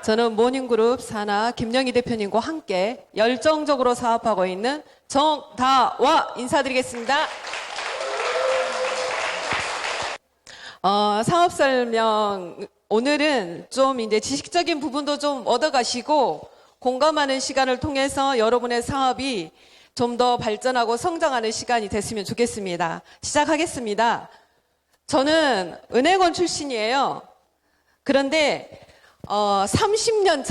저는 모닝그룹 산하 김영희 대표님과 함께 열정적으로 사업하고 있는 정다와 인사드리겠습니다. 사업 설명, 오늘은 좀 이제 지식적인 부분도 좀 얻어가시고 공감하는 시간을 통해서 여러분의 사업이 좀 더 발전하고 성장하는 시간이 됐으면 좋겠습니다. 시작하겠습니다. 저는 은행원 출신이에요. 그런데 30년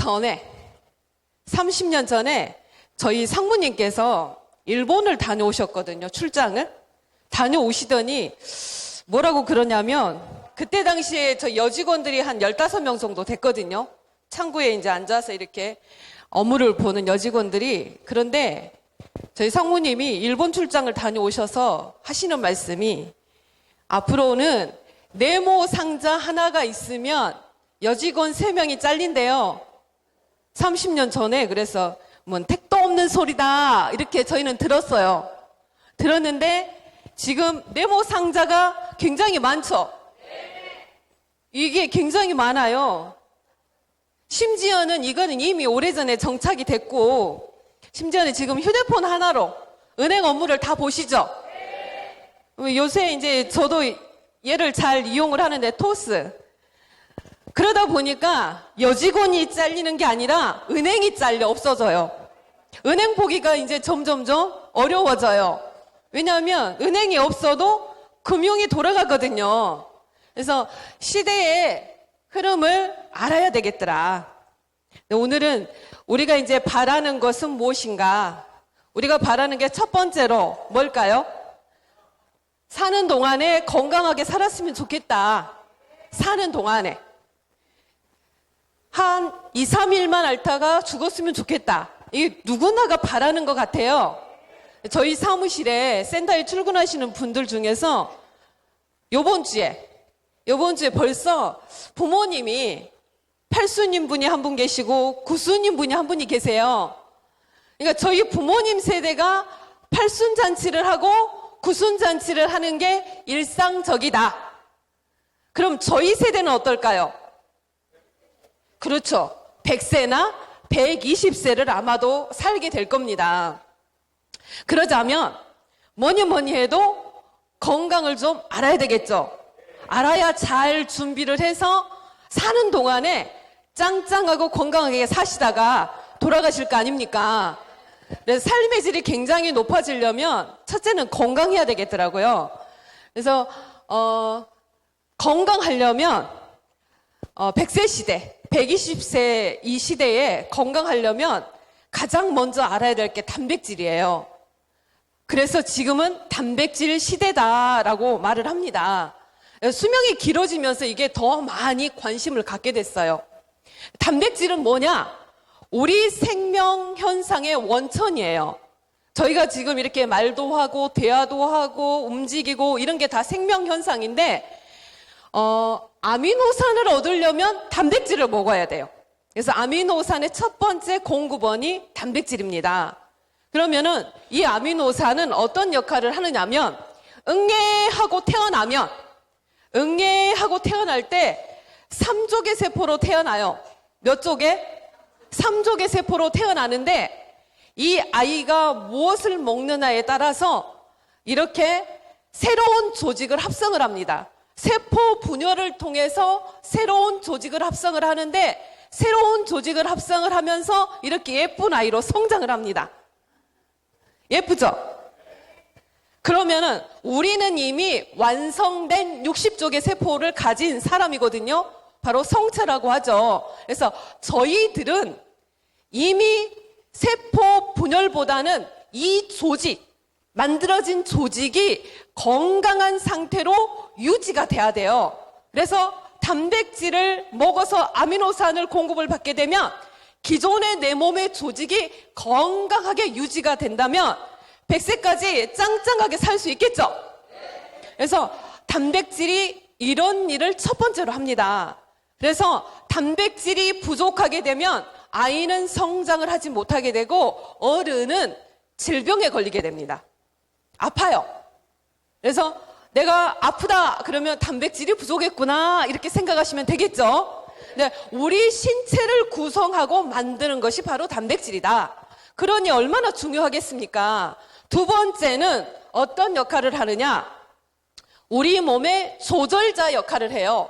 전에 저희 상무님께서 일본을 다녀오셨거든요. 출장을. 다녀오시더니 뭐라고 그러냐면 그때 당시에 저희 여직원들이 한 15명 정도 됐거든요. 창구에 이제 앉아서 이렇게 업무를 보는 여직원들이. 그런데 저희 상무님이 일본 출장을 다녀오셔서 하시는 말씀이 앞으로는 네모 상자 하나가 있으면 여직원 3명이 잘린대요. 30년 전에. 그래서 뭔 택도 없는 소리다 이렇게 저희는 들었어요. 들었는데 지금 네모 상자가 굉장히 많죠. 이게 굉장히 많아요. 심지어는 이거는 이미 오래전에 정착이 됐고 심지어는 지금 휴대폰 하나로 은행 업무를 다 보시죠. 요새 이제 저도 얘를 잘 이용을 하는데 토스. 그러다 보니까 여직원이 잘리는 게 아니라 은행이 잘려 없어져요. 은행 보기가 이제 점점점 어려워져요. 왜냐하면 은행이 없어도 금융이 돌아가거든요. 그래서 시대의 흐름을 알아야 되겠더라. 오늘은 우리가 이제 바라는 것은 무엇인가? 우리가 바라는 게 첫 번째로 뭘까요? 사는 동안에 건강하게 살았으면 좋겠다. 사는 동안에. 한 2, 3일만 앓다가 죽었으면 좋겠다. 이게 누구나가 바라는 것 같아요. 저희 사무실에 센터에 출근하시는 분들 중에서 요번 주에 벌써 부모님이 8순인 분이 한 분 계시고 9순인 분이 한 분이 계세요. 그러니까 저희 부모님 세대가 8순 잔치를 하고 9순 잔치를 하는 게 일상적이다. 그럼 저희 세대는 어떨까요? 그렇죠. 100세나 120세를 아마도 살게 될 겁니다. 그러자면 뭐니 해도 건강을 좀 알아야 되겠죠. 알아야 잘 준비를 해서 사는 동안에 짱짱하고 건강하게 사시다가 돌아가실 거 아닙니까? 그래서 삶의 질이 굉장히 높아지려면 첫째는 건강해야 되겠더라고요. 그래서 건강하려면 100세 시대, 120세 이 시대에 건강하려면 가장 먼저 알아야 될 게 단백질이에요. 그래서 지금은 단백질 시대다라고 말을 합니다. 수명이 길어지면서 이게 더 많이 관심을 갖게 됐어요. 단백질은 뭐냐? 우리 생명 현상의 원천이에요. 저희가 지금 이렇게 말도 하고 대화도 하고 움직이고 이런 게 다 생명 현상인데 아미노산을 얻으려면 단백질을 먹어야 돼요. 그래서 아미노산의 첫 번째 공급원이 단백질입니다. 그러면은 이 아미노산은 어떤 역할을 하느냐면 응애하고 태어날 때 3족의 세포로 태어나요. 몇 족에? 3족의 세포로 태어나는데 이 아이가 무엇을 먹느냐에 따라서 이렇게 새로운 조직을 합성을 합니다. 세포 분열을 통해서 새로운 조직을 합성을 하는데 새로운 조직을 합성을 하면서 이렇게 예쁜 아이로 성장을 합니다. 예쁘죠? 그러면은 우리는 이미 완성된 60쪽의 세포를 가진 사람이거든요. 바로 성체라고 하죠. 그래서 저희들은 이미 세포 분열보다는 이 조직, 만들어진 조직이 건강한 상태로 유지가 돼야 돼요. 그래서 단백질을 먹어서 아미노산을 공급을 받게 되면 기존의 내 몸의 조직이 건강하게 유지가 된다면 100세까지 짱짱하게 살 수 있겠죠? 그래서 단백질이 이런 일을 첫 번째로 합니다. 그래서 단백질이 부족하게 되면 아이는 성장을 하지 못하게 되고 어른은 질병에 걸리게 됩니다. 아파요. 그래서 내가 아프다 그러면 단백질이 부족했구나 이렇게 생각하시면 되겠죠. 네, 우리 신체를 구성하고 만드는 것이 바로 단백질이다. 그러니 얼마나 중요하겠습니까? 두 번째는 어떤 역할을 하느냐? 우리 몸의 조절자 역할을 해요.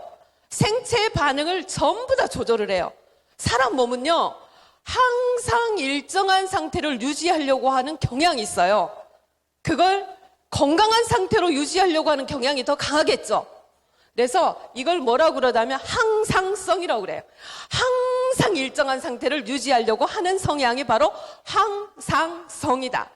생체 반응을 전부 다 조절을 해요. 사람 몸은요, 항상 일정한 상태를 유지하려고 하는 경향이 있어요. 그걸 건강한 상태로 유지하려고 하는 경향이 더 강하겠죠. 그래서 이걸 뭐라고 그러냐면 항상성이라고 그래요. 항상 일정한 상태를 유지하려고 하는 성향이 바로 항상성이다.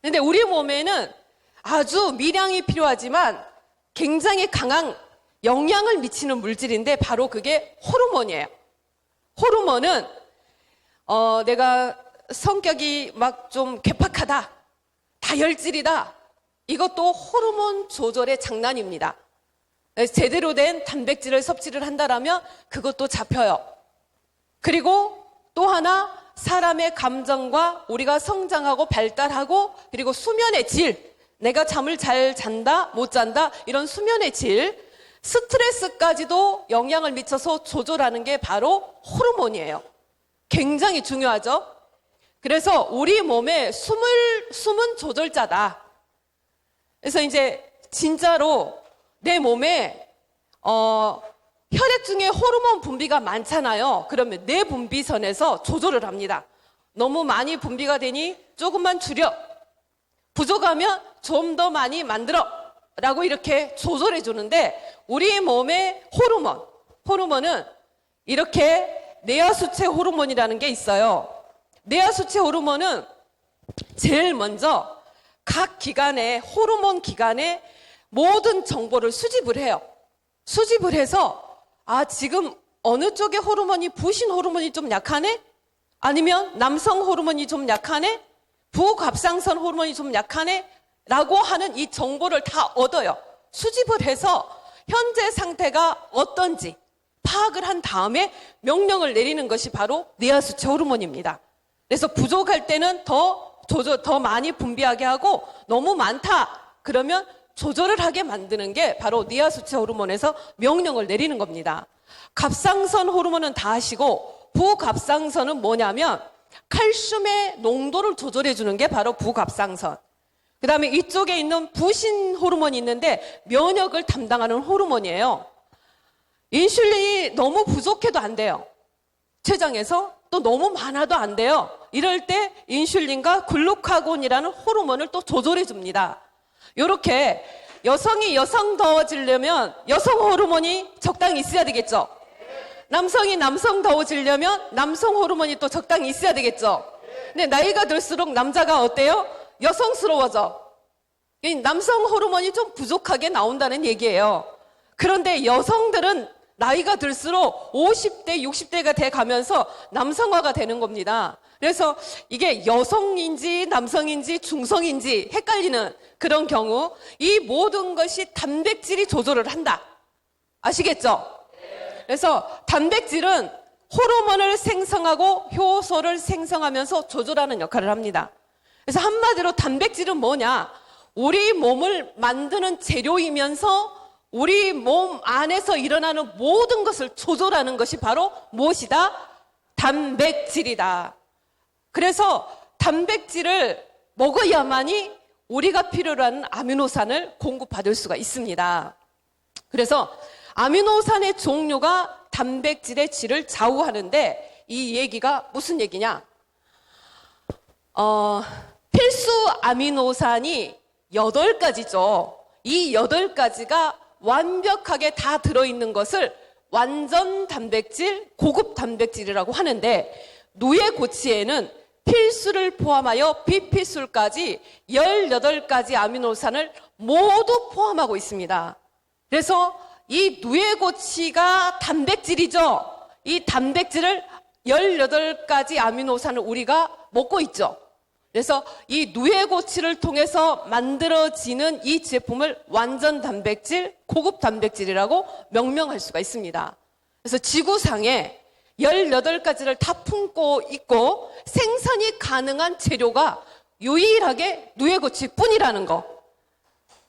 그런데 우리 몸에는 아주 미량이 필요하지만 굉장히 강한 영향을 미치는 물질인데 바로 그게 호르몬이에요. 호르몬은 내가 성격이 막 좀 괴팍하다, 다혈질이다, 이것도 호르몬 조절의 장난입니다. 제대로 된 단백질을 섭취를 한다라면 그것도 잡혀요. 그리고 또 하나, 사람의 감정과 우리가 성장하고 발달하고 그리고 수면의 질, 내가 잠을 잘 잔다 못 잔다, 이런 수면의 질, 스트레스까지도 영향을 미쳐서 조절하는 게 바로 호르몬이에요. 굉장히 중요하죠. 그래서 우리 몸의 숨은 조절자다. 그래서 이제 진짜로 내 몸에 혈액 중에 호르몬 분비가 많잖아요. 그러면 내 분비선에서 조절을 합니다. 너무 많이 분비가 되니 조금만 줄여, 부족하면 좀 더 많이 만들어 라고 이렇게 조절해 주는데, 우리 몸의 호르몬은 이렇게 뇌하수체 호르몬이라는 게 있어요. 뇌하수체 호르몬은 제일 먼저 각 기관에, 호르몬 기관에 모든 정보를 수집을 해요. 수집을 해서 지금 어느 쪽의 호르몬이, 부신 호르몬이 좀 약하네? 아니면 남성 호르몬이 좀 약하네? 부갑상선 호르몬이 좀 약하네? 라고 하는 이 정보를 다 얻어요. 수집을 해서 현재 상태가 어떤지 파악을 한 다음에 명령을 내리는 것이 바로 뇌하수체 호르몬입니다. 그래서 부족할 때는 더 많이 분비하게 하고, 너무 많다 그러면 조절을 하게 만드는 게 바로 뇌하수체 호르몬에서 명령을 내리는 겁니다. 갑상선 호르몬은 다 아시고, 부갑상선은 뭐냐면 칼슘의 농도를 조절해 주는 게 바로 부갑상선. 그 다음에 이쪽에 있는 부신 호르몬이 있는데 면역을 담당하는 호르몬이에요. 인슐린이 너무 부족해도 안 돼요. 췌장에서 또 너무 많아도 안 돼요. 이럴 때 인슐린과 글루카곤이라는 호르몬을 또 조절해 줍니다. 이렇게 여성이 여성다워지려면 여성 호르몬이 적당히 있어야 되겠죠. 남성이 남성다워지려면 남성 호르몬이 또 적당히 있어야 되겠죠. 근데 나이가 들수록 남자가 어때요? 여성스러워져. 남성 호르몬이 좀 부족하게 나온다는 얘기예요. 그런데 여성들은 나이가 들수록 50대, 60대가 돼 가면서 남성화가 되는 겁니다. 그래서 이게 여성인지 남성인지 중성인지 헷갈리는 그런 경우, 이 모든 것이 단백질이 조절을 한다. 아시겠죠? 그래서 단백질은 호르몬을 생성하고 효소를 생성하면서 조절하는 역할을 합니다. 그래서 한마디로 단백질은 뭐냐? 우리 몸을 만드는 재료이면서 우리 몸 안에서 일어나는 모든 것을 조절하는 것이 바로 무엇이다? 단백질이다. 그래서 단백질을 먹어야만이 우리가 필요로 하는 아미노산을 공급받을 수가 있습니다. 그래서 아미노산의 종류가 단백질의 질을 좌우하는데, 이 얘기가 무슨 얘기냐? 필수 아미노산이 8가지죠. 이 8가지가 완벽하게 다 들어있는 것을 완전 단백질, 고급 단백질이라고 하는데, 누에고치에는 필수를 포함하여 비필수까지 18가지 아미노산을 모두 포함하고 있습니다. 그래서 이 누에고치가 단백질이죠. 이 단백질을 18가지 아미노산을 우리가 먹고 있죠. 그래서 이 누에고치를 통해서 만들어지는 이 제품을 완전 단백질, 고급 단백질이라고 명명할 수가 있습니다. 그래서 지구상에 18가지를 다 품고 있고 생산이 가능한 재료가 유일하게 누에고치 뿐이라는 거.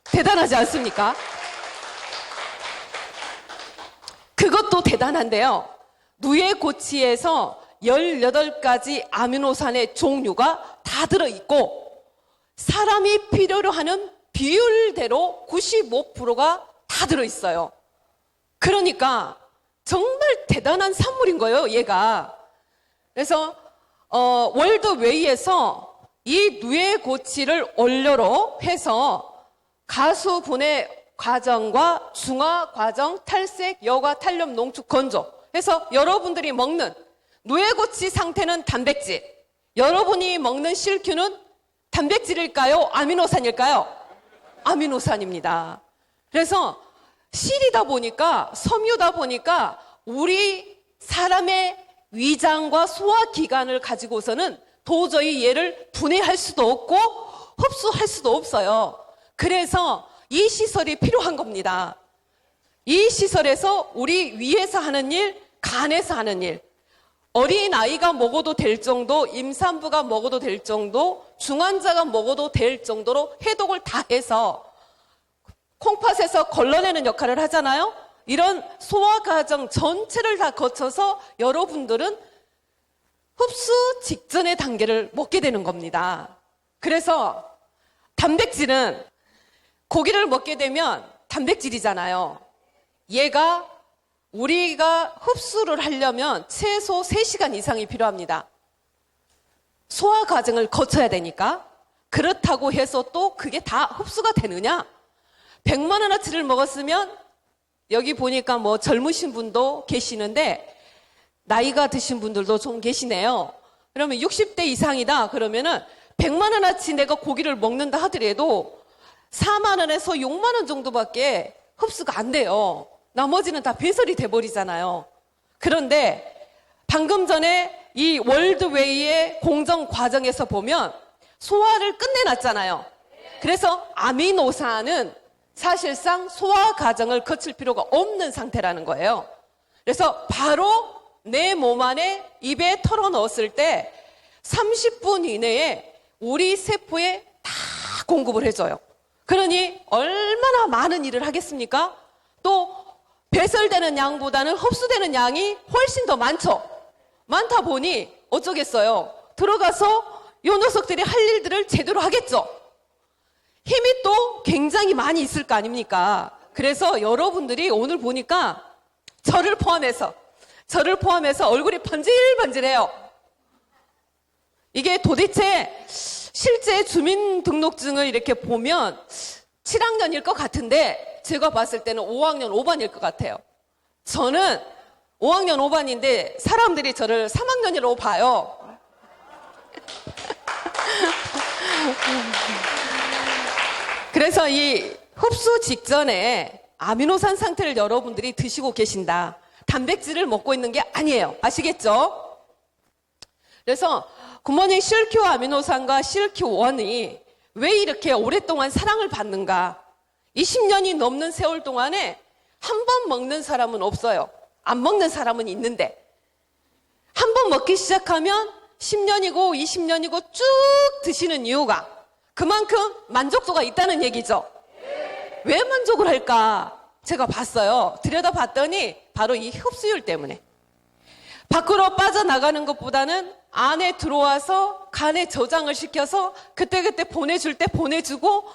대단하지 않습니까? 그것도 대단한데요. 누에고치에서 18가지 아미노산의 종류가 다 들어있고 사람이 필요로 하는 비율대로 95%가 다 들어있어요. 그러니까 정말 대단한 산물인 거예요, 얘가. 그래서 월드웨이에서 이 누에고치를 원료로 해서 가수분해 과정과 중화 과정, 탈색, 여과, 탄력, 농축, 건조 해서 여러분들이 먹는 누에고치 상태는 단백질, 여러분이 먹는 실큐는 단백질일까요? 아미노산일까요? 아미노산입니다. 그래서 실이다 보니까, 섬유다 보니까 우리 사람의 위장과 소화기관을 가지고서는 도저히 얘를 분해할 수도 없고 흡수할 수도 없어요. 그래서 이 시설이 필요한 겁니다. 이 시설에서 우리 위에서 하는 일, 간에서 하는 일, 어린아이가 먹어도 될 정도, 임산부가 먹어도 될 정도, 중환자가 먹어도 될 정도로 해독을 다 해서 콩팥에서 걸러내는 역할을 하잖아요. 이런 소화 과정 전체를 다 거쳐서 여러분들은 흡수 직전의 단계를 먹게 되는 겁니다. 그래서 단백질은 고기를 먹게 되면 단백질이잖아요. 얘가 우리가 흡수를 하려면 최소 3시간 이상이 필요합니다. 소화 과정을 거쳐야 되니까. 그렇다고 해서 또 그게 다 흡수가 되느냐? 100만 원어치를 먹었으면 여기 보니까 뭐 젊으신 분도 계시는데 나이가 드신 분들도 좀 계시네요. 그러면 60대 이상이다 그러면은 100만 원어치 내가 고기를 먹는다 하더라도 4만 원에서 6만 원 정도밖에 흡수가 안 돼요. 나머지는 다 배설이 돼버리잖아요. 그런데 방금 전에 이 월드웨이의 공정 과정에서 보면 소화를 끝내놨잖아요. 그래서 아미노산은 사실상 소화 과정을 거칠 필요가 없는 상태라는 거예요. 그래서 바로 내 몸 안에 입에 털어 넣었을 때 30분 이내에 우리 세포에 다 공급을 해줘요. 그러니 얼마나 많은 일을 하겠습니까? 또 배설되는 양보다는 흡수되는 양이 훨씬 더 많죠. 많다 보니 어쩌겠어요. 들어가서 요 녀석들이 할 일들을 제대로 하겠죠. 힘이 또 굉장히 많이 있을 거 아닙니까? 그래서 여러분들이 오늘 보니까 저를 포함해서 얼굴이 번질번질해요. 이게 도대체 실제 주민등록증을 이렇게 보면 7학년일 것 같은데 제가 봤을 때는 5학년 5반일 것 같아요. 저는 5학년 5반인데 사람들이 저를 3학년이라고 봐요. 그래서 이 흡수 직전에 아미노산 상태를 여러분들이 드시고 계신다. 단백질을 먹고 있는 게 아니에요. 아시겠죠? 그래서 굿모닝 실큐 아미노산과 실큐1이 왜 이렇게 오랫동안 사랑을 받는가? 20년이 넘는 세월 동안에 한 번 먹는 사람은 없어요. 안 먹는 사람은 있는데 한 번 먹기 시작하면 10년이고 20년이고 쭉 드시는 이유가 그만큼 만족도가 있다는 얘기죠. 왜 만족을 할까? 제가 봤어요. 들여다봤더니 바로 이 흡수율 때문에. 밖으로 빠져나가는 것보다는 안에 들어와서 간에 저장을 시켜서 그때그때 보내줄 때 보내주고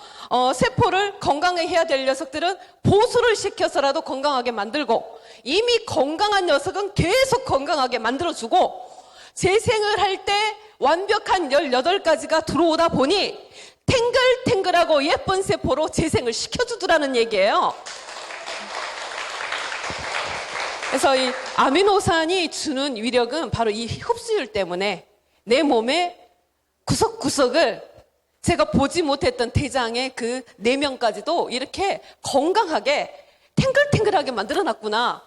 세포를 건강하게 해야 될 녀석들은 보수를 시켜서라도 건강하게 만들고 이미 건강한 녀석은 계속 건강하게 만들어주고 재생을 할 때 완벽한 18가지가 들어오다 보니 탱글탱글하고 예쁜 세포로 재생을 시켜주더라는 얘기예요. 그래서 이 아미노산이 주는 위력은 바로 이 흡수율 때문에 내 몸의 구석구석을 제가 보지 못했던 대장의 그 내면까지도 이렇게 건강하게 탱글탱글하게 만들어놨구나.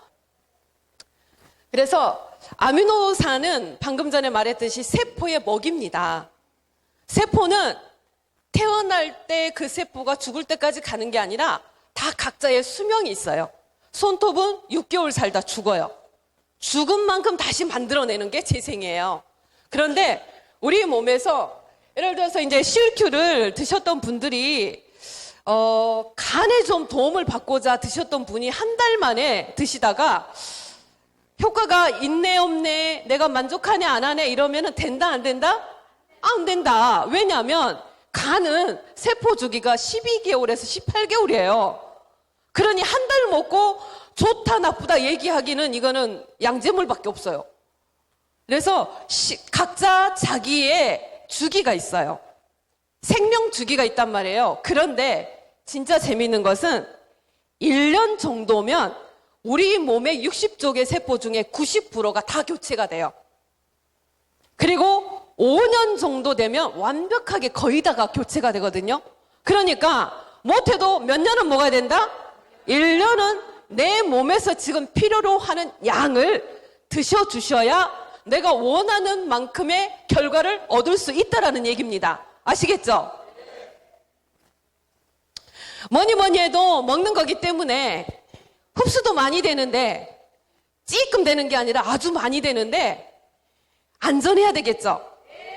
그래서 아미노산은 방금 전에 말했듯이 세포의 먹입니다. 세포는 태어날 때 그 세포가 죽을 때까지 가는 게 아니라 다 각자의 수명이 있어요. 손톱은 6개월 살다 죽어요. 죽은 만큼 다시 만들어내는 게 재생이에요. 그런데 우리 몸에서 예를 들어서 이제 실큐를 드셨던 분들이 간에 좀 도움을 받고자 드셨던 분이 한 달 만에 드시다가 효과가 있네 없네, 내가 만족하네 안 하네 이러면은 된다 안 된다? 안 된다. 왜냐하면 간은 세포 주기가 12개월에서 18개월이에요. 그러니 한 달 먹고 좋다 나쁘다 얘기하기는 이거는 양재물밖에 없어요. 그래서 각자 자기의 주기가 있어요. 생명 주기가 있단 말이에요. 그런데 진짜 재미있는 것은 1년 정도면 우리 몸의 60쪽의 세포 중에 90%가 다 교체가 돼요. 그리고 5년 정도 되면 완벽하게 거의 다가 교체가 되거든요. 그러니까 못해도 몇 년은 먹어야 된다? 1년은 내 몸에서 지금 필요로 하는 양을 드셔주셔야 내가 원하는 만큼의 결과를 얻을 수 있다라는 얘기입니다. 아시겠죠? 뭐니 해도 먹는 거기 때문에 흡수도 많이 되는데 찌끔 되는 게 아니라 아주 많이 되는데 안전해야 되겠죠?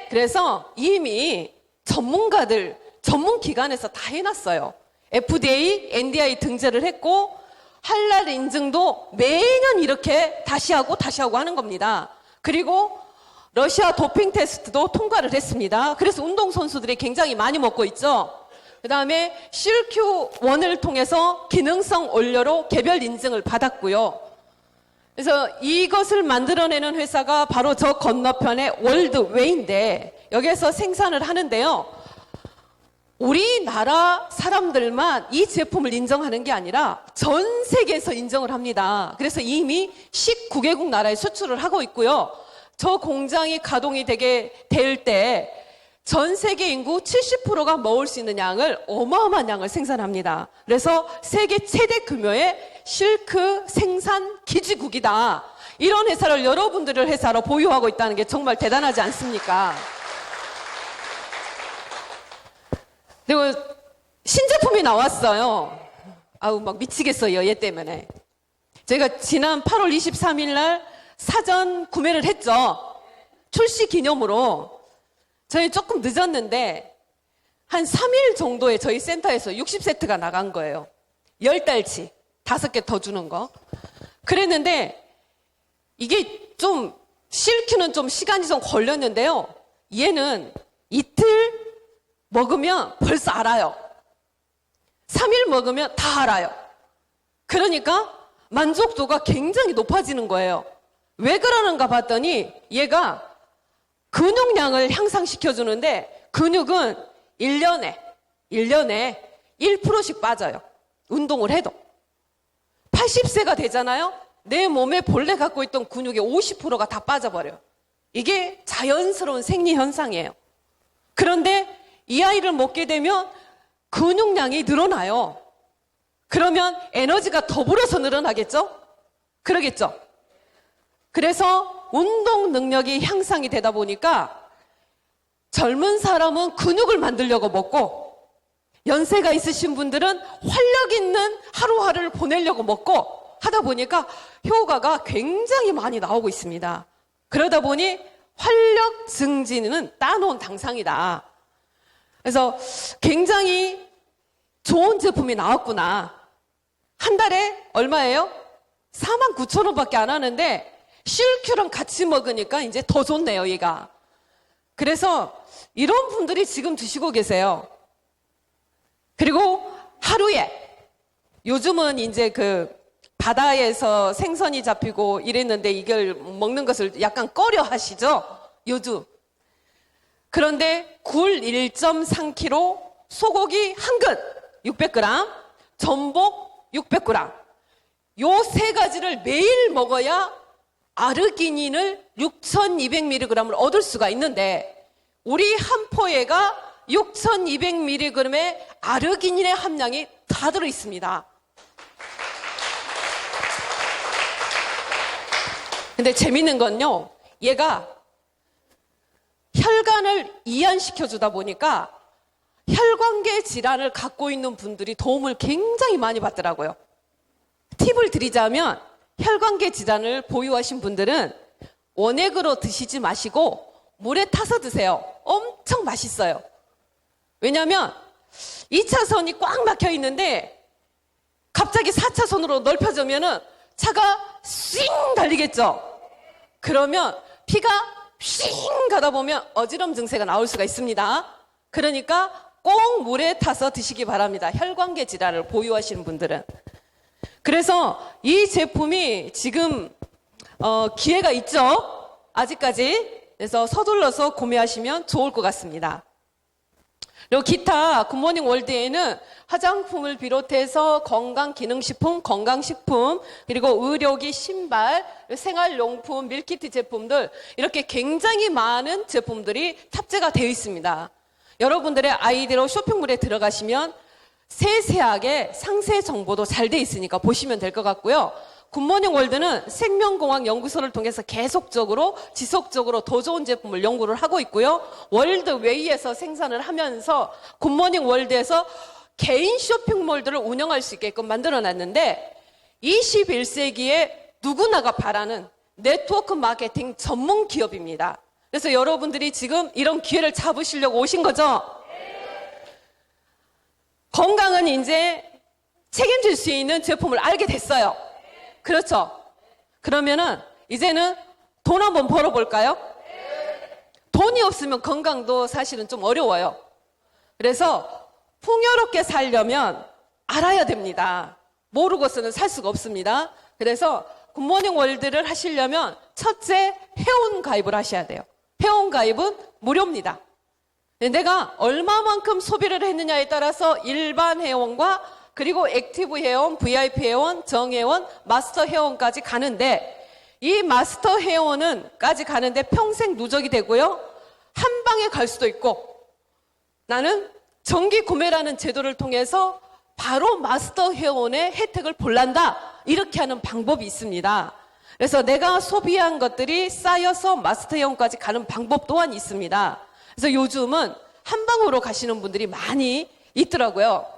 그래서 이미 전문가들, 전문기관에서 다 해놨어요. FDA, NDI 등재를 했고 할랄 인증도 매년 이렇게 다시 하고 하는 겁니다. 그리고 러시아 도핑 테스트도 통과를 했습니다. 그래서 운동선수들이 굉장히 많이 먹고 있죠. 그 다음에 CQ1을 통해서 기능성 원료로 개별 인증을 받았고요. 그래서 이것을 만들어내는 회사가 바로 저 건너편의 월드웨이인데 여기에서 생산을 하는데요. 우리나라 사람들만 이 제품을 인정하는 게 아니라 전 세계에서 인정을 합니다. 그래서 이미 19개국 나라에 수출을 하고 있고요. 저 공장이 가동이 되게 될 때 전 세계 인구 70%가 먹을 수 있는 양을 어마어마한 양을 생산합니다. 그래서 세계 최대 규모의 실크 생산 기지국이다. 이런 회사를 여러분들의 회사로 보유하고 있다는 게 정말 대단하지 않습니까? 그리고 신제품이 나왔어요. 아우 막 미치겠어요. 얘 때문에. 제가 지난 8월 23일 날 사전 구매를 했죠. 출시 기념으로. 저희 조금 늦었는데 한 3일 정도에 저희 센터에서 60세트가 나간 거예요. 10달치 5개 더 주는 거. 그랬는데 이게 좀 실큐는 좀 시간이 좀 걸렸는데요. 얘는 이틀 먹으면 벌써 알아요. 3일 먹으면 다 알아요. 그러니까 만족도가 굉장히 높아지는 거예요. 왜 그러는가 봤더니 얘가 근육량을 향상시켜주는데 근육은 1년에 1%씩 빠져요. 운동을 해도. 80세가 되잖아요. 내 몸에 본래 갖고 있던 근육의 50%가 다 빠져버려요. 이게 자연스러운 생리현상이에요. 그런데 이 아이를 먹게 되면 근육량이 늘어나요. 그러면 에너지가 더불어서 늘어나겠죠? 그러겠죠? 그래서 운동 능력이 향상이 되다 보니까 젊은 사람은 근육을 만들려고 먹고 연세가 있으신 분들은 활력 있는 하루하루를 보내려고 먹고 하다 보니까 효과가 굉장히 많이 나오고 있습니다. 그러다 보니 활력 증진은 따놓은 당상이다. 그래서 굉장히 좋은 제품이 나왔구나. 한 달에 얼마예요? 49,000원밖에 안 하는데 실큐랑 같이 먹으니까 이제 더 좋네요, 얘가. 그래서 이런 분들이 지금 드시고 계세요. 그리고 하루에 요즘은 이제 그 바다에서 생선이 잡히고 이랬는데 이걸 먹는 것을 약간 꺼려 하시죠? 요즘. 그런데 굴 1.3kg, 소고기 한 근 600g, 전복 600g. 요 세 가지를 매일 먹어야 아르기닌을 6,200mg을 얻을 수가 있는데 우리 한 포에가 6,200mg의 아르기닌의 함량이 다 들어있습니다. 근데 재밌는 건요, 얘가 혈관을 이완시켜주다 보니까 혈관계 질환을 갖고 있는 분들이 도움을 굉장히 많이 받더라고요. 팁을 드리자면 혈관계 질환을 보유하신 분들은 원액으로 드시지 마시고 물에 타서 드세요. 엄청 맛있어요. 왜냐하면 2차선이 꽉 막혀 있는데 갑자기 4차선으로 넓혀지면은 차가 씩 달리겠죠. 그러면 피가 씩 가다 보면 어지럼 증세가 나올 수가 있습니다. 그러니까 꼭 물에 타서 드시기 바랍니다. 혈관계 질환을 보유하시는 분들은. 그래서 이 제품이 지금 기회가 있죠. 아직까지. 그래서 서둘러서 구매하시면 좋을 것 같습니다. 그리고 기타 굿모닝 월드에는 화장품을 비롯해서 건강기능식품, 건강식품, 그리고 의료기, 신발, 생활용품, 밀키트 제품들 이렇게 굉장히 많은 제품들이 탑재가 되어 있습니다. 여러분들의 아이디로 쇼핑몰에 들어가시면 세세하게 상세 정보도 잘 돼 있으니까 보시면 될 것 같고요. 굿모닝 월드는 생명공학 연구소를 통해서 계속적으로 지속적으로 더 좋은 제품을 연구를 하고 있고요. 월드웨이에서 생산을 하면서 굿모닝 월드에서 개인 쇼핑몰들을 운영할 수 있게끔 만들어놨는데 21세기에 누구나가 바라는 네트워크 마케팅 전문 기업입니다. 그래서 여러분들이 지금 이런 기회를 잡으시려고 오신 거죠? 건강은 이제 책임질 수 있는 제품을 알게 됐어요. 그렇죠? 그러면은 이제는 돈 한번 벌어볼까요? 돈이 없으면 건강도 사실은 좀 어려워요. 그래서 풍요롭게 살려면 알아야 됩니다. 모르고서는 살 수가 없습니다. 그래서 굿모닝 월드를 하시려면 첫째 회원 가입을 하셔야 돼요. 회원 가입은 무료입니다. 내가 얼마만큼 소비를 했느냐에 따라서 일반 회원과 그리고 액티브 회원, VIP 회원, 정회원, 마스터 회원까지 가는데 이 마스터 회원은까지 가는데 평생 누적이 되고요. 한 방에 갈 수도 있고 나는 정기 구매라는 제도를 통해서 바로 마스터 회원의 혜택을 볼란다. 이렇게 하는 방법이 있습니다. 그래서 내가 소비한 것들이 쌓여서 마스터 회원까지 가는 방법 또한 있습니다. 그래서 요즘은 한 방으로 가시는 분들이 많이 있더라고요.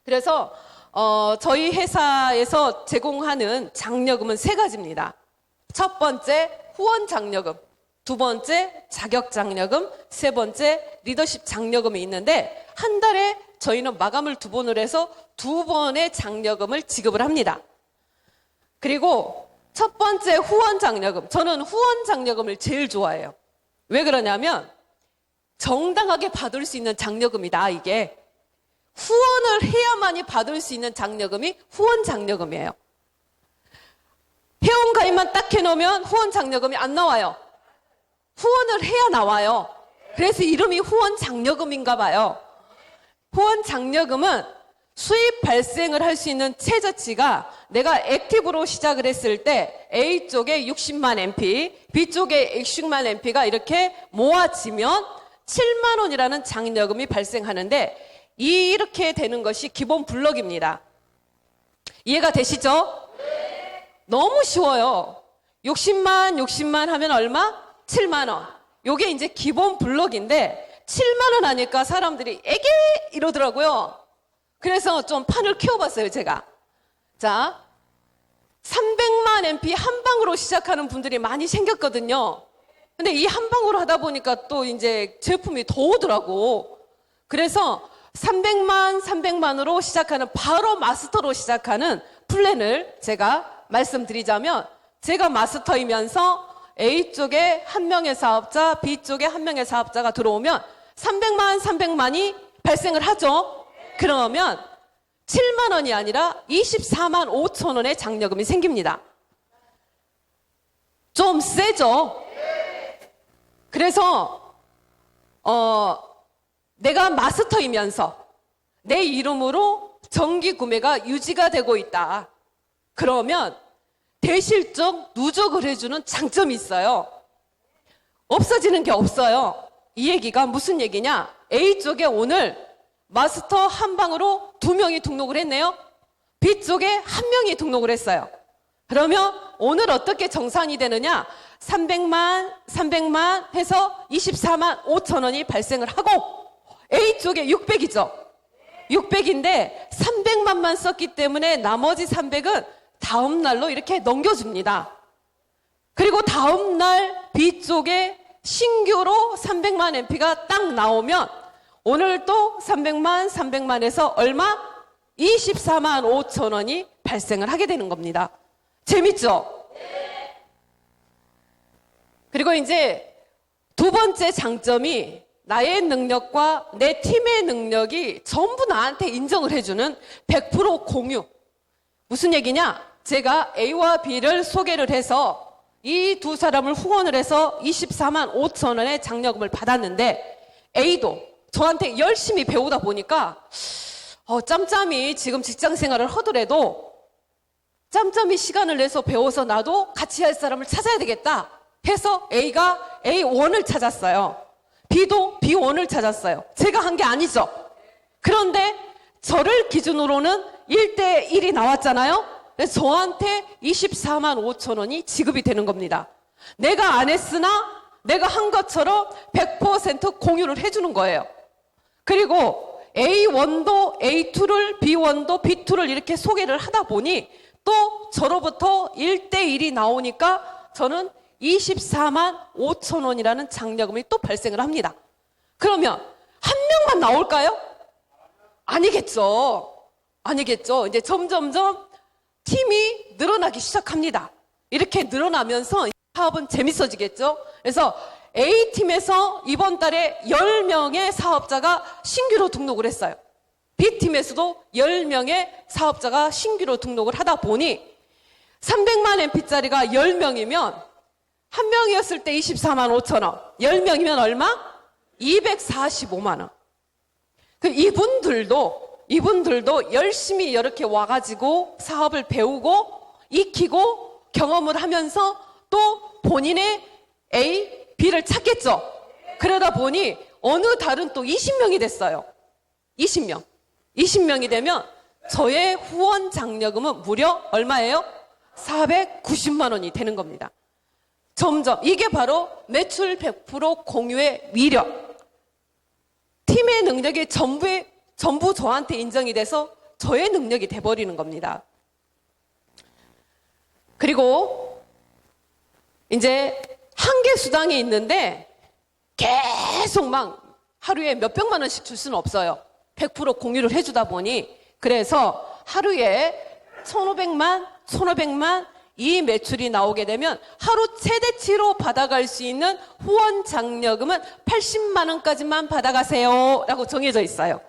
그래서 저희 회사에서 제공하는 장려금은 3가지입니다. 첫 번째 후원 장려금, 두 번째 자격 장려금, 세 번째 리더십 장려금이 있는데 한 달에 저희는 마감을 2번을 해서 2번의 장려금을 지급을 합니다. 그리고 첫 번째 후원 장려금, 저는 후원 장려금을 제일 좋아해요. 왜 그러냐면 정당하게 받을 수 있는 장려금이다. 이게 후원을 해야만이 받을 수 있는 장려금이 후원 장려금이에요. 회원 가입만 딱 해놓으면 후원 장려금이 안 나와요. 후원을 해야 나와요. 그래서 이름이 후원 장려금인가 봐요. 후원 장려금은 수입 발생을 할 수 있는 최저치가 내가 액티브로 시작을 했을 때 A쪽에 60만 MP, B쪽에 60만 MP가 이렇게 모아지면 7만 원이라는 장려금이 발생하는데 이렇게 되는 것이 기본 블럭입니다. 이해가 되시죠? 너무 쉬워요. 60만 하면 얼마? 7만 원. 요게 이제 기본 블럭인데 7만 원 하니까 사람들이 에게 이러더라고요. 그래서 좀 판을 키워봤어요, 제가. 자, 300만 MP 한 방으로 시작하는 분들이 많이 생겼거든요. 근데 이 한 방으로 하다 보니까 또 이제 제품이 더 오더라고. 그래서 300만으로 시작하는 바로 마스터로 시작하는 플랜을 제가 말씀드리자면 제가 마스터이면서 A쪽에 한 명의 사업자, B쪽에 한 명의 사업자가 들어오면 300만이 발생을 하죠. 그러면 7만 원이 아니라 24만 5천 원의 장려금이 생깁니다. 좀 세죠? 그래서 내가 마스터이면서 내 이름으로 정기 구매가 유지가 되고 있다. 그러면 대실적 누적을 해주는 장점이 있어요. 없어지는 게 없어요. 이 얘기가 무슨 얘기냐? A쪽에 오늘 마스터 한 방으로 2명이 등록을 했네요. B쪽에 1명이 등록을 했어요. 그러면 오늘 어떻게 정산이 되느냐? 300만 해서 24만 5천 원이 발생을 하고 A쪽에 600이죠. 600인데 300만만 썼기 때문에 나머지 300은 다음 날로 이렇게 넘겨줍니다. 그리고 다음 날 B쪽에 신규로 300만 MP가 딱 나오면 오늘 또 300만에서 얼마? 24만 5천 원이 발생을 하게 되는 겁니다. 재밌죠? 그리고 이제 두 번째 장점이 나의 능력과 내 팀의 능력이 전부 나한테 인정을 해주는 100% 공유. 무슨 얘기냐? 제가 A와 B를 소개를 해서 이 두 사람을 후원을 해서 24만 5천 원의 장려금을 받았는데 A도 저한테 열심히 배우다 보니까 짬짬이 지금 직장 생활을 하더라도 짬짬이 시간을 내서 배워서 나도 같이 할 사람을 찾아야 되겠다 해서 A가 A1을 찾았어요. B도 B1을 찾았어요. 제가 한 게 아니죠. 그런데 저를 기준으로는 1대1이 나왔잖아요. 그래서 저한테 24만 5천 원이 지급이 되는 겁니다. 내가 안 했으나 내가 한 것처럼 100% 공유를 해주는 거예요. 그리고 A1도 A2를 B1도 B2를 이렇게 소개를 하다 보니 또 저로부터 1대1이 나오니까 저는 24만 5천 원이라는 장려금이 또 발생을 합니다. 그러면 한 명만 나올까요? 아니겠죠. 아니겠죠. 이제 점점점 팀이 늘어나기 시작합니다. 이렇게 늘어나면서 사업은 재밌어지겠죠. 그래서 A팀에서 이번 달에 10명의 사업자가 신규로 등록을 했어요. B팀에서도 10명의 사업자가 신규로 등록을 하다 보니 300만 MP짜리가 10명이면 한 명이었을 때 24만 5천 원, 10명이면 얼마? 245만 원. 이분들도 열심히 이렇게 와가지고 사업을 배우고 익히고 경험을 하면서 또 본인의 A, B를 찾겠죠. 그러다 보니 어느 달은 또 20명이 됐어요. 20명. 20명이 되면 저의 후원 장려금은 무려 얼마예요? 490만 원이 되는 겁니다. 점점 이게 바로 매출 100% 공유의 위력. 팀의 능력이 전부 저한테 인정이 돼서 저의 능력이 돼버리는 겁니다. 그리고 이제 한계 수당이 있는데 계속 막 하루에 몇백만 원씩 줄 수는 없어요. 100% 공유를 해주다 보니. 그래서 하루에 1,500만 이 매출이 나오게 되면 하루 최대치로 받아갈 수 있는 후원 장려금은 80만 원까지만 받아가세요 라고 정해져 있어요.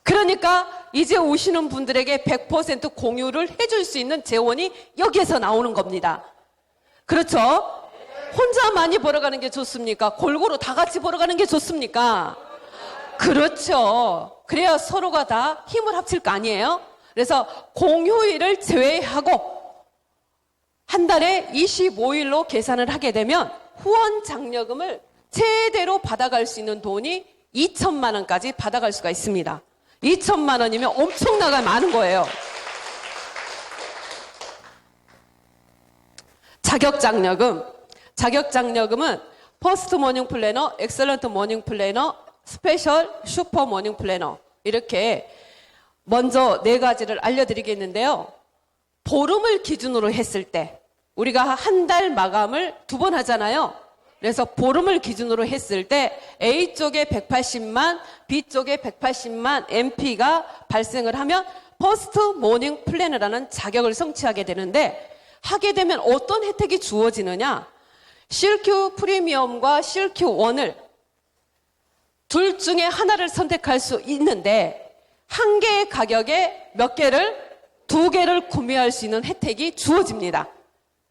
그러니까 이제 오시는 분들에게 100% 공유를 해줄 수 있는 재원이 여기에서 나오는 겁니다. 그렇죠? 혼자 많이 벌어가는 게 좋습니까? 골고루 다 같이 벌어가는 게 좋습니까? 그렇죠. 그래야 서로가 다 힘을 합칠 거 아니에요? 그래서 공휴일을 제외하고 한 달에 25일로 계산을 하게 되면 후원 장려금을 최대로 받아갈 수 있는 돈이 2천만 원까지 받아갈 수가 있습니다. 2천만 원이면 엄청나게 많은 거예요. 자격장려금은 퍼스트 모닝 플래너, 엑셀런트 모닝 플래너, 스페셜 슈퍼 모닝 플래너 이렇게 먼저 네 가지를 알려드리겠는데요. 보름을 기준으로 했을 때 우리가 한 달 마감을 2번 하잖아요. 그래서 보름을 기준으로 했을 때 A쪽에 180만, B쪽에 180만 MP가 발생을 하면 퍼스트 모닝 플래너라는 자격을 성취하게 되는데 하게 되면 어떤 혜택이 주어지느냐? CQ 프리미엄과 CQ 1을 둘 중에 하나를 선택할 수 있는데 한 개의 가격에 몇 개를? 2개를 구매할 수 있는 혜택이 주어집니다.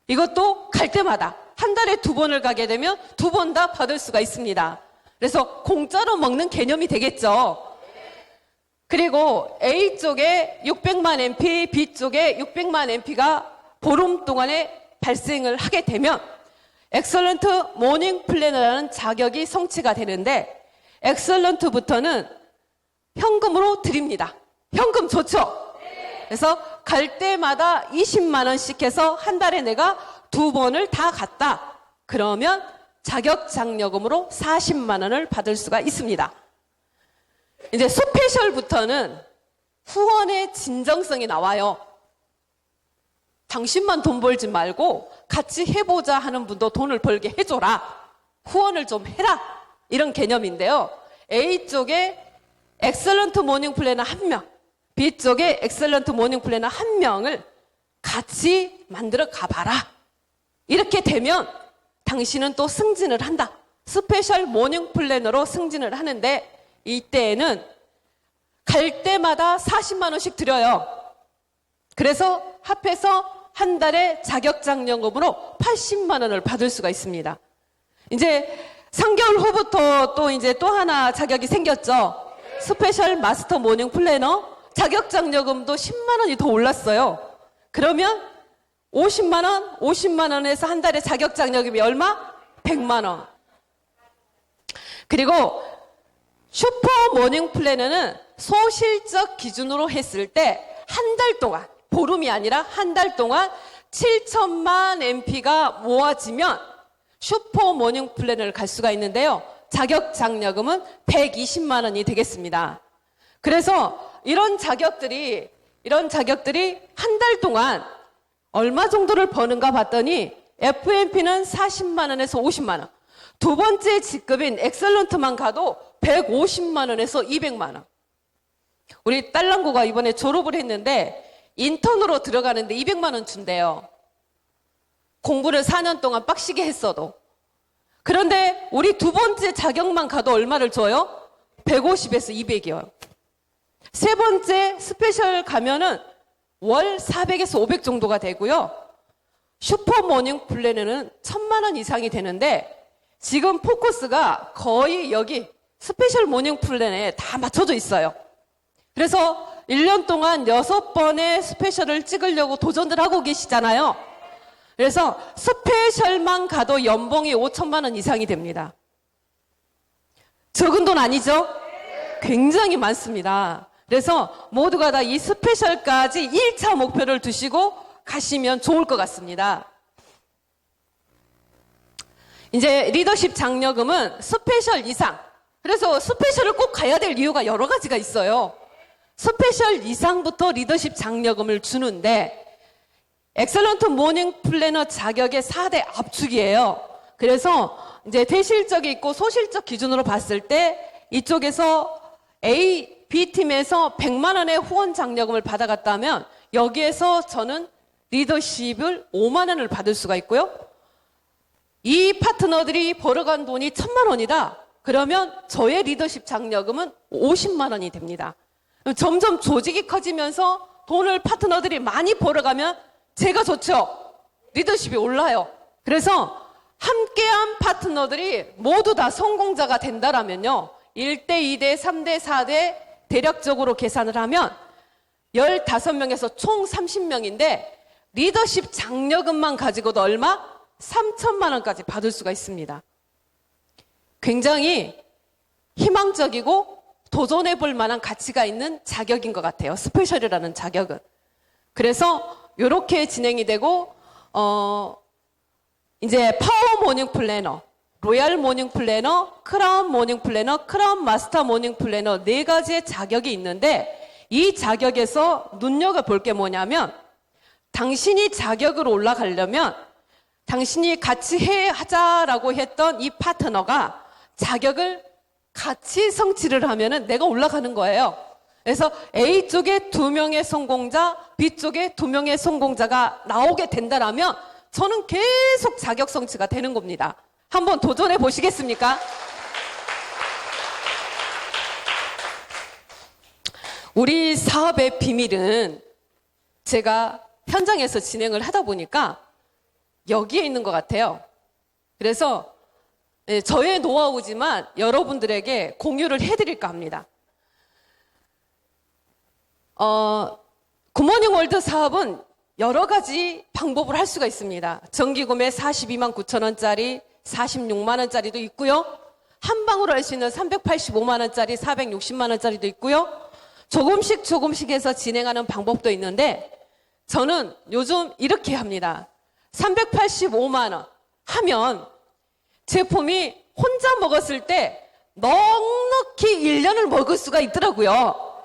이것도 갈 때마다 한 달에 2번을 가게 되면 2번 다 받을 수가 있습니다. 그래서 공짜로 먹는 개념이 되겠죠. 그리고 A쪽에 600만 MP, B쪽에 600만 MP가 보름 동안에 발생을 하게 되면 엑설런트 모닝 플래너라는 자격이 성취가 되는데 엑설런트부터는 현금으로 드립니다. 현금 좋죠? 그래서 갈 때마다 20만 원씩 해서 한 달에 내가 2번을 다 갔다. 그러면 자격장려금으로 40만 원을 받을 수가 있습니다. 이제 스페셜부터는 후원의 진정성이 나와요. 당신만 돈 벌지 말고 같이 해보자 하는 분도 돈을 벌게 해줘라. 후원을 좀 해라. 이런 개념인데요. A쪽에 엑셀런트 모닝 플래너 1명, B쪽에 엑셀런트 모닝 플래너 1명을 같이 만들어 가봐라. 이렇게 되면 당신은 또 승진을 한다. 스페셜 모닝 플래너로 승진을 하는데 이때에는 갈 때마다 40만 원씩 드려요. 그래서 합해서 한 달에 자격장려금으로 80만 원을 받을 수가 있습니다. 이제 3개월 후부터 또 이제 또 하나 자격이 생겼죠. 스페셜 마스터 모닝 플래너 자격장려금도 10만 원이 더 올랐어요. 그러면 50만 원에서 한 달에 자격장려금이 얼마? 100만 원. 그리고 슈퍼 모닝 플래너는 소실적 기준으로 했을 때 한 달 동안, 보름이 아니라 한 달 동안 7천만 MP가 모아지면 슈퍼 모닝 플래너를 갈 수가 있는데요. 자격장려금은 120만 원이 되겠습니다. 그래서 이런 자격들이 한 달 동안 얼마 정도를 버는가 봤더니 FMP는 40만 원에서 50만 원. 두 번째 직급인 엑셀런트만 가도 150만 원에서 200만 원. 우리 딸랑구가 이번에 졸업을 했는데 인턴으로 들어가는데 200만 원 준대요. 공부를 4년 동안 빡시게 했어도. 그런데 우리 두 번째 자격만 가도 얼마를 줘요? 150에서 200이요. 세 번째 스페셜 가면은 월 400에서 500 정도가 되고요. 슈퍼 모닝 플래너는 1000만 원 이상이 되는데 지금 포커스가 거의 여기 스페셜 모닝 플래너에 다 맞춰져 있어요. 그래서 1년 동안 6번의 스페셜을 찍으려고 도전을 하고 계시잖아요. 그래서 스페셜만 가도 연봉이 5천만 원 이상이 됩니다. 적은 돈 아니죠? 굉장히 많습니다. 그래서 모두가 다 이 스페셜까지 1차 목표를 두시고 가시면 좋을 것 같습니다. 이제 리더십 장려금은 스페셜 이상. 그래서 스페셜을 꼭 가야 될 이유가 여러 가지가 있어요. 스페셜 이상부터 리더십 장려금을 주는데 엑셀런트 모닝 플래너 자격의 4대 압축이에요. 그래서 이제 대실적이 있고 소실적 기준으로 봤을 때 이쪽에서 A, B팀에서 100만 원의 후원 장려금을 받아갔다면 여기에서 저는 리더십을 5만 원을 받을 수가 있고요. 이 파트너들이 벌어간 돈이 1000만 원이다. 그러면 저의 리더십 장려금은 50만 원이 됩니다. 점점 조직이 커지면서 돈을 파트너들이 많이 벌어가면 제가 좋죠. 리더십이 올라요. 그래서 함께한 파트너들이 모두 다 성공자가 된다라면요. 1대, 2대, 3대, 4대 대략적으로 계산을 하면 15명에서 총 30명인데 리더십 장려금만 가지고도 얼마? 3천만 원까지 받을 수가 있습니다. 굉장히 희망적이고 도전해 볼 만한 가치가 있는 자격인 것 같아요. 스페셜이라는 자격은. 그래서 이렇게 진행이 되고 이제 파워 모닝 플래너, 로얄 모닝 플래너, 크라운 모닝 플래너, 크라운 마스터 모닝 플래너 4가지의 자격이 있는데 이 자격에서 눈여겨볼 게 뭐냐면 당신이 자격으로 올라가려면 당신이 같이 하자라고 했던 이 파트너가 자격을 같이 성취를 하면은 내가 올라가는 거예요. 그래서 A쪽에 2명의 성공자, B쪽에 2명의 성공자가 나오게 된다라면 저는 계속 자격 성취가 되는 겁니다. 한번 도전해 보시겠습니까? 우리 사업의 비밀은 제가 현장에서 진행을 하다 보니까 여기에 있는 것 같아요. 그래서 저의 노하우지만 여러분들에게 공유를 해드릴까 합니다. 굿모닝 월드 사업은 여러 가지 방법을 할 수가 있습니다. 정기구매 42만 9천 원짜리, 46만 원짜리도 있고요. 한 방으로 할 수 있는 385만 원짜리, 460만 원짜리도 있고요. 조금씩 해서 진행하는 방법도 있는데 저는 요즘 이렇게 합니다. 385만 원 하면 제품이 혼자 먹었을 때 넉넉히 1년을 먹을 수가 있더라고요.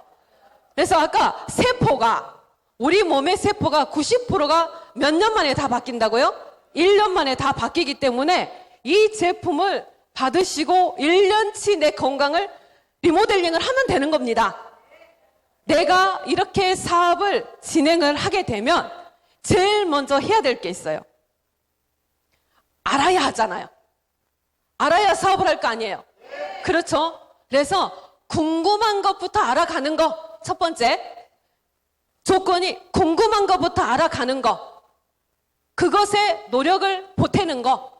그래서 아까 세포가 우리 몸의 세포가 90%가 몇 년 만에 다 바뀐다고요? 1년 만에 다 바뀌기 때문에 이 제품을 받으시고 1년치 내 건강을 리모델링을 하면 되는 겁니다. 내가 이렇게 사업을 진행을 하게 되면 제일 먼저 해야 될 게 있어요. 알아야 하잖아요. 알아야 사업을 할 거 아니에요. 그렇죠? 그래서 궁금한 것부터 알아가는 거, 첫 번째. 조건이 궁금한 것부터 알아가는 거. 그것에 노력을 보태는 거.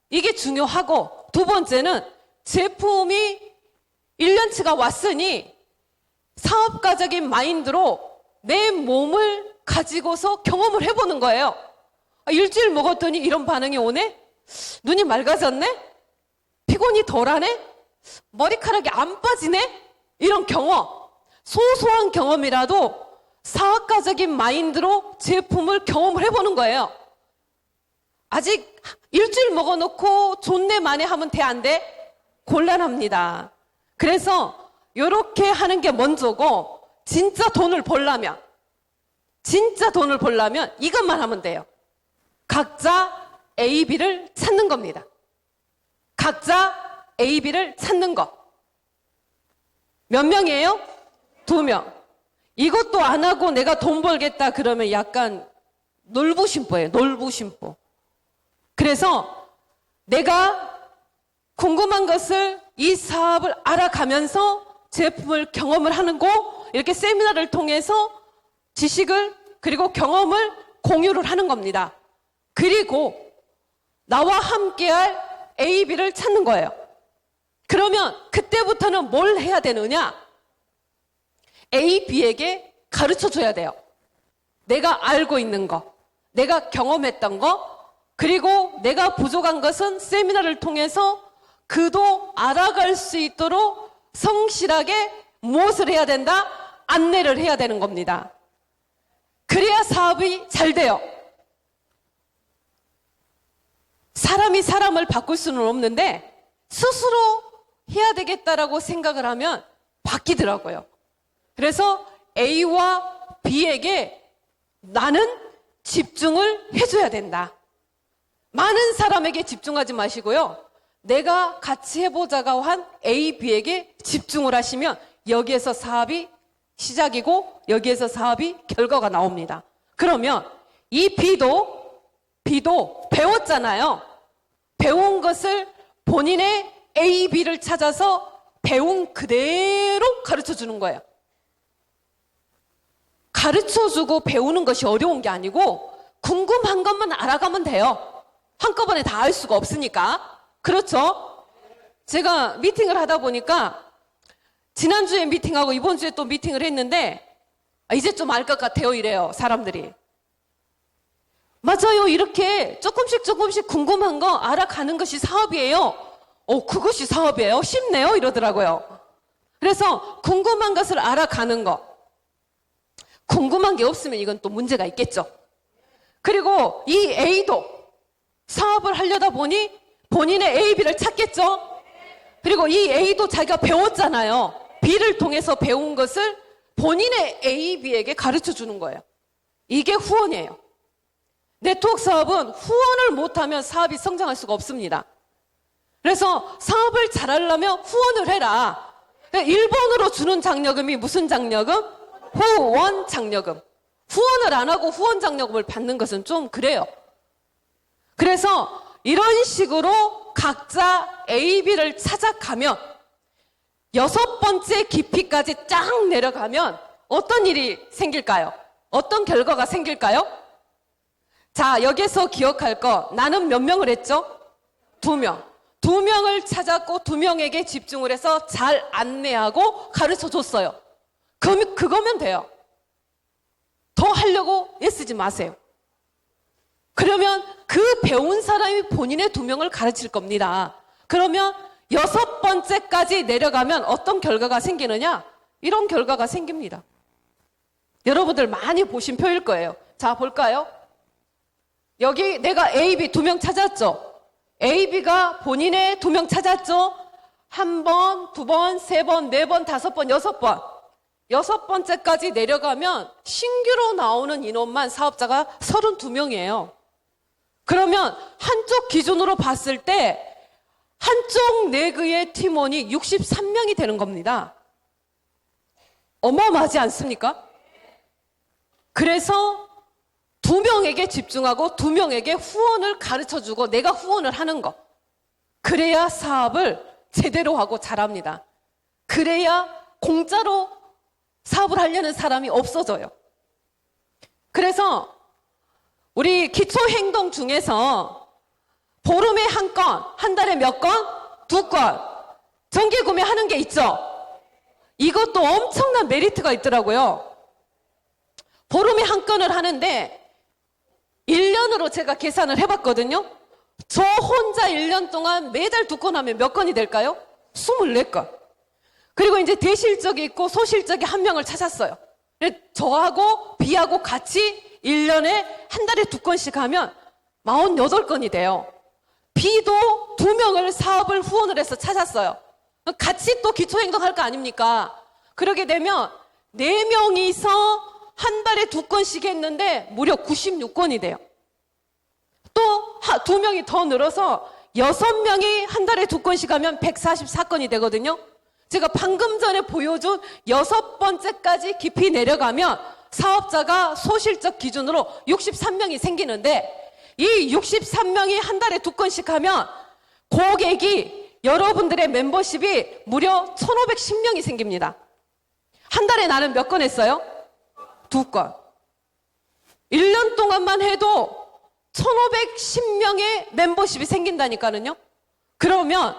이게 중요하고, 두 번째는 제품이 1년치가 왔으니 사업가적인 마인드로 내 몸을 가지고서 경험을 해보는 거예요. 일주일 먹었더니 이런 반응이 오네? 눈이 맑아졌네? 피곤이 덜하네? 머리카락이 안 빠지네? 이런 경험, 소소한 경험이라도 사업가적인 마인드로 제품을 경험을 해보는 거예요. 아직 일주일 먹어놓고 존내 만에 하면 돼, 안 돼? 곤란합니다. 그래서 이렇게 하는 게 먼저고, 진짜 돈을 벌려면 이것만 하면 돼요. 각자 A, B를 찾는 겁니다. 각자 A, B를 찾는 거. 몇 명이에요? 2명. 이것도 안 하고 내가 돈 벌겠다 그러면 약간 놀부심보예요. 놀부심보. 그래서 내가 궁금한 것을, 이 사업을 알아가면서 제품을 경험을 하는 거, 이렇게 세미나를 통해서 지식을 그리고 경험을 공유를 하는 겁니다. 그리고 나와 함께할 A, B를 찾는 거예요. 그러면 그때부터는 뭘 해야 되느냐? A, B에게 가르쳐 줘야 돼요. 내가 알고 있는 거, 내가 경험했던 거, 그리고 내가 부족한 것은 세미나를 통해서 그도 알아갈 수 있도록 성실하게 무엇을 해야 된다? 안내를 해야 되는 겁니다. 그래야 사업이 잘 돼요. 사람이 사람을 바꿀 수는 없는데 스스로 해야 되겠다라고 생각을 하면 바뀌더라고요. 그래서 A와 B에게 나는 집중을 해줘야 된다. 많은 사람에게 집중하지 마시고요. 내가 같이 해보자고 한 A, B에게 집중을 하시면 여기에서 사업이 시작이고 여기에서 사업이 결과가 나옵니다. 그러면 이 B도 배웠잖아요. 배운 것을 본인의 A, B를 찾아서 배운 그대로 가르쳐 주는 거예요. 가르쳐 주고 배우는 것이 어려운 게 아니고 궁금한 것만 알아가면 돼요. 한꺼번에 다 알 수가 없으니까. 그렇죠? 제가 미팅을 하다 보니까 지난주에 미팅하고 이번 주에 또 미팅을 했는데 이제 좀 알 것 같아요 이래요 사람들이. 맞아요. 이렇게 조금씩 궁금한 거 알아가는 것이 사업이에요. 그것이 사업이에요? 쉽네요 이러더라고요. 그래서 궁금한 것을 알아가는 거. 궁금한 게 없으면 이건 또 문제가 있겠죠. 그리고 이 A도 사업을 하려다 보니 본인의 A, B를 찾겠죠. 그리고 이 A도 자기가 배웠잖아요. B를 통해서 배운 것을 본인의 A, B에게 가르쳐 주는 거예요. 이게 후원이에요. 네트워크 사업은 후원을 못하면 사업이 성장할 수가 없습니다. 그래서 사업을 잘하려면 후원을 해라. 1번으로 주는 장려금이 무슨 장려금? 후원 장려금. 후원을 안 하고 후원 장려금을 받는 것은 좀 그래요. 그래서 이런 식으로 각자 A, B를 찾아가면 6번째 깊이까지 쫙 내려가면 어떤 일이 생길까요? 어떤 결과가 생길까요? 자, 여기서 기억할 거, 나는 몇 명을 했죠? 2명. 2명을 찾았고 2명에게 집중을 해서 잘 안내하고 가르쳐 줬어요. 그거면 돼요. 더 하려고 애쓰지 마세요. 그러면 그 배운 사람이 본인의 2명을 가르칠 겁니다. 그러면 6번째까지 내려가면 어떤 결과가 생기느냐? 이런 결과가 생깁니다. 여러분들 많이 보신 표일 거예요. 자, 볼까요? 여기 내가 A, B 2명 찾았죠? A, B가 본인의 2명 찾았죠? 1번, 2번, 3번, 4번, 5번, 6번. 6번째까지 내려가면 신규로 나오는 인원만 사업자가 32명이에요. 그러면 한쪽 기준으로 봤을 때 한쪽 내그의 팀원이 63명이 되는 겁니다. 어마어마하지 않습니까? 그래서 2명에게 집중하고 2명에게 후원을 가르쳐주고 내가 후원을 하는 거. 그래야 사업을 제대로 하고 잘합니다. 그래야 공짜로 사업을 하려는 사람이 없어져요. 그래서 우리 기초행동 중에서 보름에 한 건, 한 달에 몇 건? 2건. 정기 구매하는 게 있죠? 이것도 엄청난 메리트가 있더라고요. 보름에 한 건을 하는데 1년으로 제가 계산을 해봤거든요. 저 혼자 1년 동안 매달 2건 하면 몇 건이 될까요? 24건. 그리고 이제 대실적이 있고 소실적이 한 명을 찾았어요. 저하고 B하고 같이 1년에 한 달에 2건씩 하면 48건이 돼요. B도 2명을 사업을 후원을 해서 찾았어요. 같이 또 기초행동 할 거 아닙니까? 그러게 되면 4명이서 한 달에 2건씩 했는데 무려 96건이 돼요. 또 2명이 더 늘어서 6명이 한 달에 2건씩 하면 144건이 되거든요. 제가 방금 전에 보여준 6번째까지 깊이 내려가면 사업자가 소실적 기준으로 63명이 생기는데 이 63명이 한 달에 2건씩 하면 고객이 여러분들의 멤버십이 무려 1510명이 생깁니다. 한 달에 나는 몇 건 했어요? 2건. 1년 동안만 해도 1510명의 멤버십이 생긴다니까는요. 그러면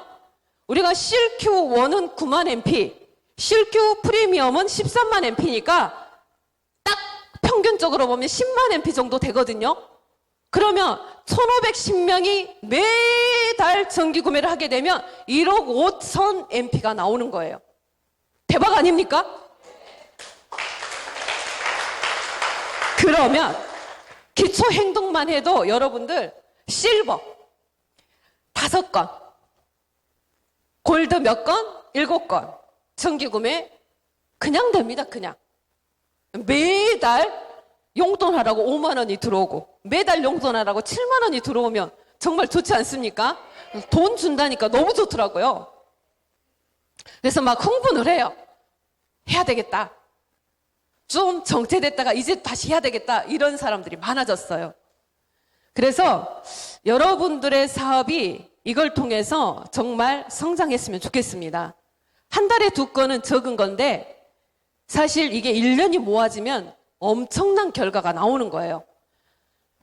우리가 실큐1은 9만 MP, 실큐 프리미엄은 13만 MP니까 딱 평균적으로 보면 10만 MP 정도 되거든요. 그러면 1510명이 매달 정기 구매를 하게 되면 1억 5천 MP가 나오는 거예요. 대박 아닙니까? 그러면 기초 행동만 해도 여러분들 실버 5건, 골드 몇 건? 7건. 정기 구매 그냥 됩니다. 그냥. 매달 용돈하라고 5만 원이 들어오고 매달 용돈하라고 7만 원이 들어오면 정말 좋지 않습니까? 돈 준다니까 너무 좋더라고요. 그래서 막 흥분을 해요. 해야 되겠다. 좀 정체됐다가 이제 다시 해야 되겠다. 이런 사람들이 많아졌어요. 그래서 여러분들의 사업이 이걸 통해서 정말 성장했으면 좋겠습니다. 한 달에 2건은 적은 건데 사실 이게 1년이 모아지면 엄청난 결과가 나오는 거예요.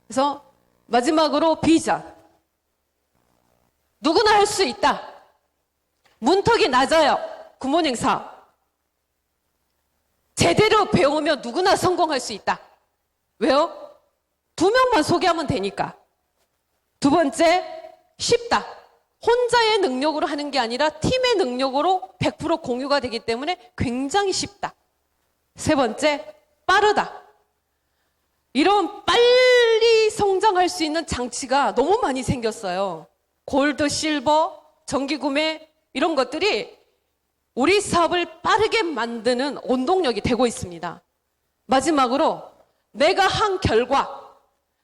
그래서 마지막으로 비전. 누구나 할 수 있다. 문턱이 낮아요. 굿모닝 사업. 제대로 배우면 누구나 성공할 수 있다. 왜요? 2명만 소개하면 되니까. 2번째, 쉽다. 혼자의 능력으로 하는 게 아니라 팀의 능력으로 100% 공유가 되기 때문에 굉장히 쉽다. 3번째, 빠르다. 이런 빨리 성장할 수 있는 장치가 너무 많이 생겼어요. 골드, 실버, 정기구매 이런 것들이 우리 사업을 빠르게 만드는 원동력이 되고 있습니다. 마지막으로 내가 한 결과,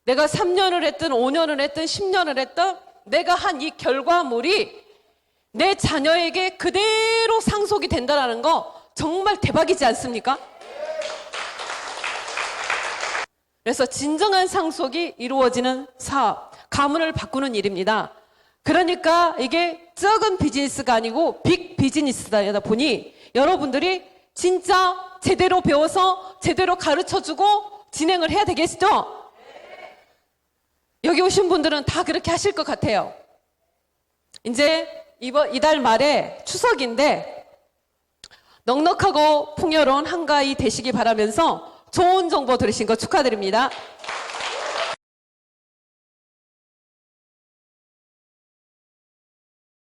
내가 3년을 했든 5년을 했든 10년을 했든 내가 한 이 결과물이 내 자녀에게 그대로 상속이 된다는 거 정말 대박이지 않습니까? 그래서 진정한 상속이 이루어지는 사업, 가문을 바꾸는 일입니다. 그러니까 이게 적은 비즈니스가 아니고 빅 비즈니스다 보니 여러분들이 진짜 제대로 배워서 제대로 가르쳐주고 진행을 해야 되겠죠? 여기 오신 분들은 다 그렇게 하실 것 같아요. 이제 이달 말에 추석인데 넉넉하고 풍요로운 한가위 되시기 바라면서 좋은 정보 들으신 거 축하드립니다.